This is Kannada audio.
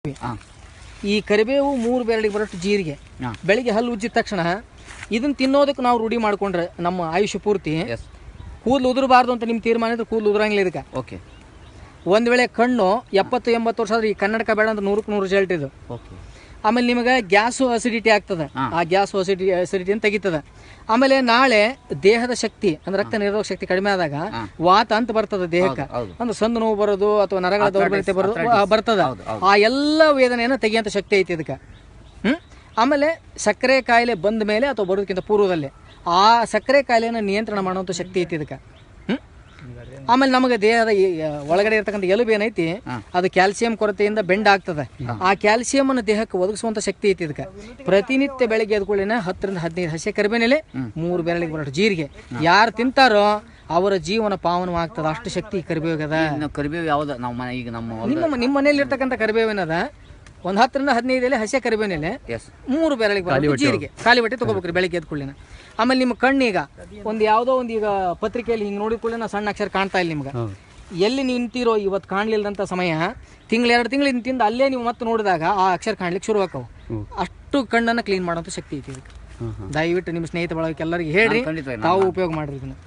ಈ ಕರಿಬೇವು 3 ಬೆರಳಿಗೆ ಬರೋಷ್ಟು ಜೀರಿಗೆ ಬೆಳಿಗ್ಗೆ ಹಲ್ಲು ಉಜ್ಜಿದ ತಕ್ಷಣ ಇದನ್ನ ತಿನ್ನೋದಕ್ಕೆ ನಾವು ರೂಢಿ ಮಾಡ್ಕೊಂಡ್ರೆ ನಮ್ಮ ಆಯುಷ್ಯ ಪೂರ್ತಿ ಕೂದಲು ಉದುರಬಾರ್ದು ಅಂತ ನಿಮ್ಮ ತೀರ್ಮಾನ ಇದ್ರೆ ಕೂದಲು ಉದುರಂಗಿಲ್ಲ ಇದಕ್ಕೆ. ಓಕೆ. ಒಂದು ವೇಳೆ ಕಣ್ಣು 70-80 ವರ್ಷ ಆದ್ರೆ ಈ ಕನ್ನಡಕ ಬೇಡ ಅಂತ 100ಕ್ಕೆ 100 ರಿಸಲ್ಟ್ ಇದು. ಆಮೇಲೆ ನಿಮಗೆ ಗ್ಯಾಸು ಅಸಿಡಿಟಿ ಆಗ್ತದೆ, ಆ ಗ್ಯಾಸು ಅಸಿಡಿಟಿಯನ್ನು ತೆಗಿತದೆ. ಆಮೇಲೆ ನಾಳೆ ದೇಹದ ಶಕ್ತಿ ಅಂದ್ರೆ ರಕ್ತ ನಿರೋಧಕ ಶಕ್ತಿ ಕಡಿಮೆ ಆದಾಗ ವಾತ ಅಂತ ಬರ್ತದೆ ದೇಹಕ್ಕೆ, ಅಂದ್ರೆ ಸಂದು ನೋವು ಬರೋದು ಅಥವಾ ನರಗಳ ದೌರ್ಬಲ್ಯತೆ ಬರ್ತದೆ. ಆ ಎಲ್ಲ ವೇದನೆಯನ್ನು ತೆಗಿಯಂತ ಶಕ್ತಿ ಐತಿ ಇದಕ್ಕೆ. ಆಮೇಲೆ ಸಕ್ಕರೆ ಕಾಯಿಲೆ ಬಂದ ಮೇಲೆ ಅಥವಾ ಬರೋದಕ್ಕಿಂತ ಪೂರ್ವದಲ್ಲಿ ಆ ಸಕ್ಕರೆ ಕಾಯಿಲೆಯನ್ನು ನಿಯಂತ್ರಣ ಮಾಡುವಂಥ ಶಕ್ತಿ ಐತಿ ಇದಕ್ಕೆ. ಆಮೇಲೆ ನಮಗೆ ದೇಹದ ಒಳಗಡೆ ಇರ್ತಕ್ಕಂಥ ಎಲುಬು ಏನೈತಿ ಅದು ಕ್ಯಾಲ್ಸಿಯಂ ಕೊರತೆಯಿಂದ ಬೆಂಡ್ ಆಗ್ತದೆ. ಆ ಕ್ಯಾಲ್ಸಿಯಂ ಅನ್ನು ದೇಹಕ್ಕೆ ಒದಗಿಸುವಂತ ಶಕ್ತಿ ಐತಿ ಇದಕ್ಕೆ. ಪ್ರತಿನಿತ್ಯ ಬೆಳಗ್ಗೆ ಎದ್ಕೊಳ್ಳಿನ 10ರಿಂದ 15 ಹಸಿ ಕರಿಬೇನೆಲೆ 3 ಬೆರಳಿಗೆ ಬರೋಷ್ಟು ಜೀರಿಗೆ ಯಾರು ತಿಂತಾರೋ ಅವರ ಜೀವನ ಪಾವನವಾಗ್ತದೆ. ಅಷ್ಟು ಶಕ್ತಿ ಕರಿಬೇವದ. ಕರಿಬೇವು ಯಾವ್ದು ಈಗ ನಿಮ್ಮ ಮನೆಯಲ್ಲಿ ಇರ್ತಕ್ಕಂಥ ಕರಿಬೇವಿನದ ಒಂದು 10ರಿಂದ 15 ಎಲೆ ಹಸಿ ಕರಿಬೇನೆಲೆ 3 ಬೆರಳಿಗೆ ಬರೋಷ್ಟು ಜೀರಿಗೆ ಖಾಲಿ ಹೊಟ್ಟೆ ತಗೋಬೇಕ್ರಿ ಬೆಳಗ್ಗೆ ಎದ್ಕೊಳ್ಳಿನ. ಆಮೇಲೆ ನಿಮ್ಮ ಕಣ್ಣೀಗ ಒಂದು ಯಾವುದೋ ಒಂದು ಈಗ ಪತ್ರಿಕೆಯಲ್ಲಿ ಹಿಂಗೆ ನೋಡಿದ ಕೂಡಲೇ ಸಣ್ಣ ಅಕ್ಷರ ಕಾಣ್ತಾ ಇಲ್ಲ ನಿಮ್ಗೆ. ಎಲ್ಲಿ ನಿಂತಿರೋ ಇವತ್ತು ಕಾಣಲಿಲ್ಲದಂಥ ಸಮಯ 2 ತಿಂಗಳು ನಿಂತಿಂದ ಅಲ್ಲೇ ನೀವು ಮತ್ತೆ ನೋಡಿದಾಗ ಆ ಅಕ್ಷರ ಕಾಣ್ಲಿಕ್ಕೆ ಶುರು ಆಕವು. ಅಷ್ಟು ಕಣ್ಣನ್ನು ಕ್ಲೀನ್ ಮಾಡೋಂಥ ಶಕ್ತಿ ಐತಿ ಇದಕ್ಕೆ. ದಯವಿಟ್ಟು ನಿಮ್ಮ ಸ್ನೇಹಿತ ಬಳಗಕ್ಕೆ ಎಲ್ಲರಿಗೆ ಹೇಳ್ರಿ, ತಾವು ಉಪಯೋಗ ಮಾಡ್ರಿ ಇದನ್ನು.